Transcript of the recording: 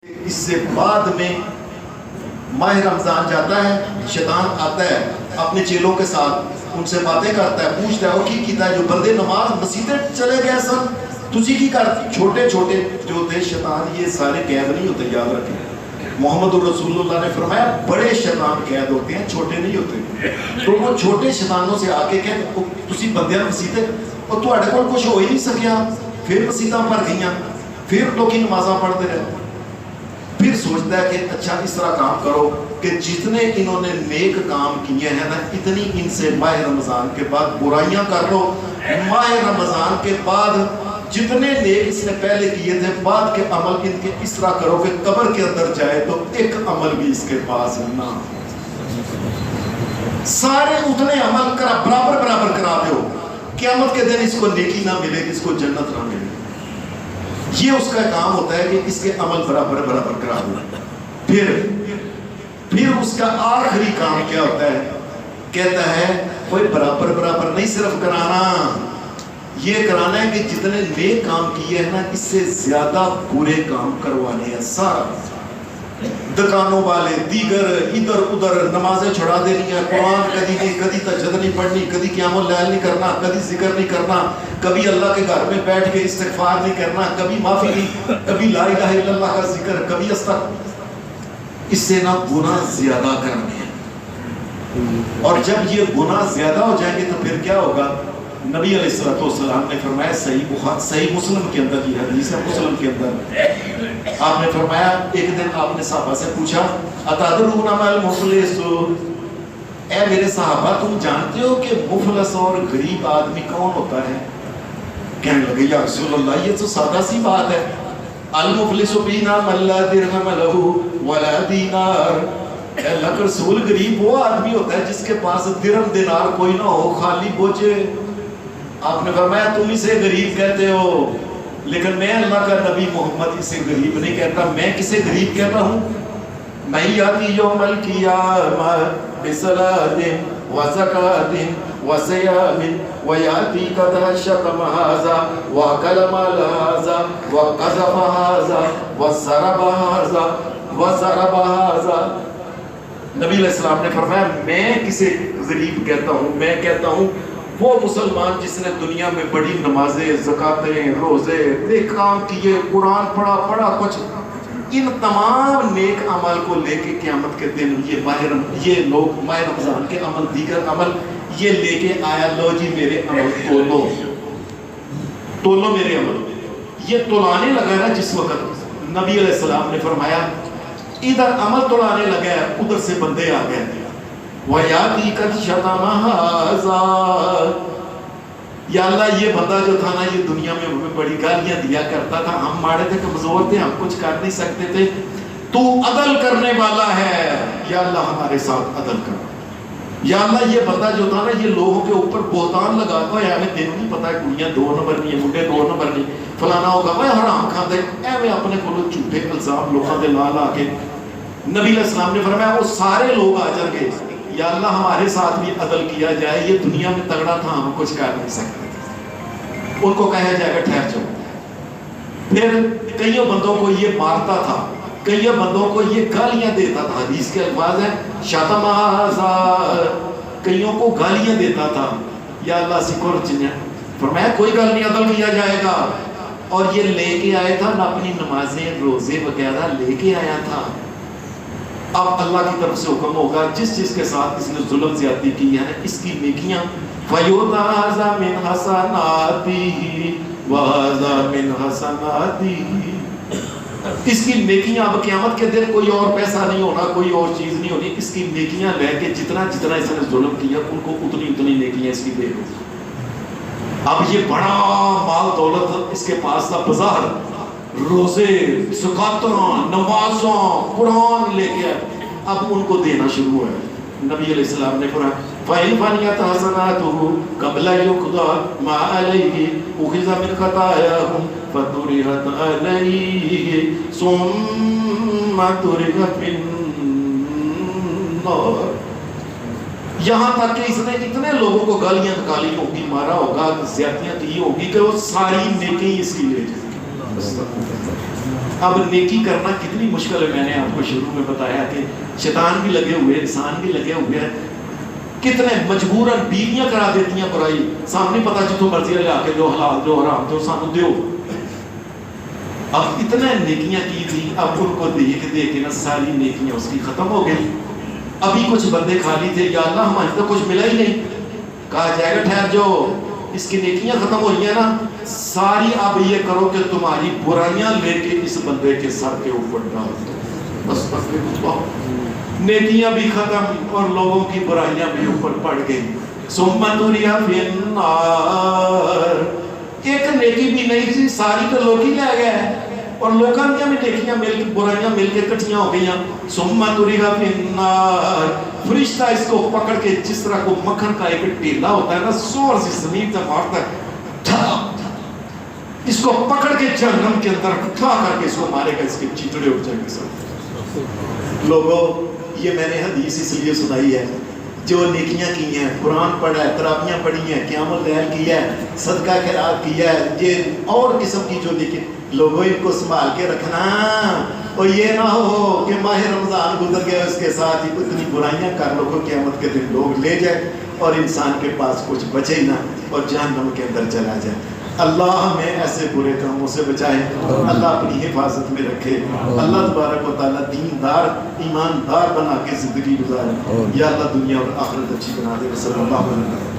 اس سے بعد میں ماہ رمضان جاتا ہے، شیطان آتا ہے اپنے چیلوں کے ساتھ، ان سے باتیں کرتا ہے، پوچھتا ہے اور کی کیتا ہے جو بندے نماز مسیدیں چلے گئے سن تسی کی کرتے؟ چھوٹے چھوٹے جو تھے شیطان یہ سارے قید نہیں ہوتے، یاد رکھیں۔ محمد رسول اللہ نے فرمایا بڑے شیطان قید ہوتے ہیں، چھوٹے نہیں ہوتے۔ تو وہ چھوٹے شیطانوں سے آ کے کہتے تسی بندیاں مسیدیں اور تواڈے کول کچھ ہو ہی نہیں سکیا، پھر مسیداں بھر گئیاں، پھر لوگ نمازاں پڑھتے رہے۔ پھر سوچتا ہے کہ اچھا اس طرح کام کرو کہ جتنے انہوں نے نیک کام کیے ہیں نا اتنی ان سے ماہ رمضان کے بعد برائیاں کر لو، ماہ رمضان کے بعد جتنے نیک اس نے پہلے کیے تھے بعد کے عمل ان کے اس طرح کرو کہ قبر کے اندر جائے تو ایک عمل بھی اس کے پاس نہ، سارے اتنے عمل برابر برابر کرا دو، قیامت کے دن اس کو نیکی نہ ملے گی، اس کو جنت نہ ملے گی۔ یہ اس کا کام ہوتا ہے کہ اس کے عمل برابر برابر کرا دو۔ پھر اس کا آخری کام کیا ہوتا ہے؟ کہتا ہے کوئی برابر برابر نہیں صرف کرانا، یہ کرانا ہے کہ جتنے نیک کام کیے ہیں نا اس سے زیادہ برے کام کروانے ہیں۔ سارا دکانوں والے دیگر ادھر ادھر نمازیں چھڑا دینی ہے، قرآن کدی نہیں، کدی تہجد نہیں پڑھنی، کدی قیام اللیل نہیں کرنا، کدی ذکر نہیں کرنا، کبھی اللہ کے گھر میں بیٹھ کے استغفار نہیں کرنا، کبھی معافی نہیں، کبھی لا الہ الا اللہ کا ذکر، کبھی استغفار۔ اس سے نہ گناہ زیادہ کرنے ہیں، اور جب یہ گناہ زیادہ ہو جائیں گے تو پھر کیا ہوگا؟ نبی علیہ السلام نے فرمایا، صحیح مسلم کے اندر یہ حدیث ہے، مسلم کے اندر آپ نے فرمایا، ایک دن آپ نے صحابہ سے پوچھا اتدرون ما المفلس، اے میرے صحابہ تم جانتے ہو کہ مفلس اور غریب آدمی کون ہوتا ہے؟ کہنے لگے یا رسول اللہ یہ تو سادہ سی بات ہے، المفلس فینا من لا درہم لہ ولا دینار، اے اللہ کے رسول غریب وہ آدمی ہوتا ہے جس کے پاس درہم دینار کوئی نہ ہو، خالی بوجھے۔ آپ نے فرمایا تم اسے غریب کہتے ہو، لیکن میں اللہ کا نبی محمد اسے غریب نہیں کہتا، میں کسے غریب کہتا ہوں؟ میں یاتی یوم القیامہ بصلاۃ وزکاۃ وصیام ویاتی قد شتم ھذا واکل مال ھذا وقذف ھذا وضرب ھذا۔ نبی علیہ السلام نے فرمایا میں کسے غریب کہتا ہوں؟ میں کہتا ہوں وہ مسلمان جس نے دنیا میں بڑی نمازیں، زکاتیں، روزے، نیک کام کیے، قرآن پڑھا کچھ، ان تمام نیک عمل کو لے کے قیامت کے دن یہ لوگ ماہ رمضان کے عمل، دیگر عمل یہ لے کے آیا، لو جی میرے عمل تولو میرے عمل۔ یہ تولانے لگا نا جس وقت نبی علیہ السلام نے فرمایا ادھر عمل تولانے لگا ہے، ادھر سے بندے آ گئے، وَيَاتِي قَدْ شَتَمَ هَذَا، یا اللہ یہ بندہ جو تھا نا یہ دنیا میں ہمیں بڑی گالیاں دیا کرتا تھا، ہم ماڑے تھے، کمزور تھے، ہم کچھ کر نہیں سکتے تھے، تو عدل کرنے والا ہے، یا اللہ ہمارے ساتھ عدل کر۔ یا اللہ یہ بندہ جو تھا نا یہ لوگوں کے اوپر بہتان لگاتا ہے، ہمیں تینوں نہیں پتا ہے کڑیاں 2 نمبر نہیں ہے، منڈے 2 نمبر نہیں، فلانا ہوگا وہ حرام کھاندے، ایویں اپنے کولوں جھوٹے الزام لوگوں دے لا کے۔ نبی علیہ السلام نے فرمایا وہ سارے لوگ آ جائیں گے، یا اللہ ہمارے ساتھ بھی عدل کیا جائے، یہ دنیا میں تگڑا تھا ہم کچھ کر نہیں سکتے تھے۔ ان کو کہا جائے گا ٹھہر جاؤ۔ پھر کئیوں بندوں کو یہ مارتا تھا، کئیوں بندوں کو یہ گالیاں دیتا تھا، حدیث کے الفاظ ہیں شتم ھذا، کئیوں کو گالیاں دیتا تھا، یا اللہ سکر چنیا۔ فرمایا کوئی گل نہیں، عدل کیا جائے گا۔ اور یہ لے کے آیا تھا نہ اپنی نمازیں روزے وغیرہ لے کے آیا تھا۔ اب اللہ کی طرف سے حکم ہوگا جس چیز کے ساتھ اس نے ظلم زیادتی کی ہے اس کی نیکیاں، فَيُؤْتَىٰ هَٰذَا مِنْ حَسَنَاتِهِ وَهَٰذَا مِنْ حَسَنَاتِهِ، اس کی نیکیاں اب قیامت کے دن کوئی اور پیسہ نہیں ہونا، کوئی اور چیز نہیں ہونی، اس کی نیکیاں لے کے جتنا اس نے ظلم کیا ان کو اتنی نیکیاں اس کی دے دو۔ اب یہ بڑا مال دولت اس کے پاس تھا، بظاہر روزے، زکاتوں، نمازوں، قرآن لے کے اب ان کو دینا شروع ہے۔ نبی علیہ السلام نے فرمایا فَإِنْ فَنِيَتْ حَسَنَاتُهُ قَبْلَ يُقْضَىٰ مَا عَلَيْهِ أُخِذَ مِنْ خَطَايَاهُمْ فَطُرِحَتْ عَلَيْهِ ثُمَّ طُرِحَ فِي النَّارِ، یہاں تک کہ اس نے اتنے لوگوں کو گالیاں نکالی ہوگی، مارا ہوگا، زیادتیاں کی ہوگی کہ وہ ساری نیکی اس کی لے جائے گی۔ اب نیکی کرنا کتنی مشکل ہے، میں نے آپ کو شروع میں بتایا کہ شیطان بھی لگے ہوئے، انسان بھی لگے ہوئے ہیں، کتنے مجبوراً بیویاں کرا دیتی ہیں برائی، سامنے پتا جتوں مرضی لگا کے جو حلال جو حرام جو سانو دیو. اب اتنے نیکیاں کی تھی، اب ان کو دیکھ کے نا ساری نیکیاں اس کی ختم ہو گئی. ابھی کچھ بندے خالی تھے، یا اللہ ہمارے تو کچھ ملا ہی نہیں. کہا جائے گا ٹھہر جو اس کی نیکیاں ختم ہو رہی ہیں نا، ساری اب یہ کرو کہ تمہاری برائیاں لے کے اس بندے کے سر کے اوپر ڈال دو، بس نیکیاں بھی ختم اور لوگوں کی برائیاں بھی اوپر پڑ گئی. ثم تریا فی النار، ایک نیکی بھی نہیں تھی، ساری تو لوگ ہی لے گئے اور لوگوں کی بھی نیکیاں مل کے برائیاں مل کے کٹھیاں ہو گئیاں. ثم تریا فی النار، فرشتہ اس کو پکڑ کے جس طرح کو مکھن کا ایک ٹیلا ہوتا ہے نا، زور سے زمین سے مارتا ہے، اس کو پکڑ کے جہنم کے اندر اٹھا کر کے اس کو مارے گا، اس کے چیتڑے اٹھ جائیں گے سب. لوگوں یہ میں نے حدیث اس لیے سنائی ہے، جو نیکیاں کی ہیں، قرآن پڑھا ہے، تراویحاں پڑھی ہیں، قیام اللیل کیا ہے، صدقہ خیرات کیا ہے، یہ اور قسم کی جو نیکی، لوگوں ان کو سنبھال کے رکھنا. اور یہ نہ ہو کہ ماہ رمضان گزر گیا اس کے ساتھ ہی اتنی برائیاں کر لو کہ قیامت کے دن لوگ لے جائے اور انسان کے پاس کچھ بچے نہ اور جہنم کے اندر چلا جائے. اللہ ہمیں ایسے برے کاموں سے بچائے، اللہ اپنی حفاظت میں رکھے، اللہ تبارک و تعالیٰ دیندار ایماندار بنا کے زندگی گزارے. یا اللہ دنیا اور آخرت اچھی بنا دے. صلی اللہ علیہ وسلم.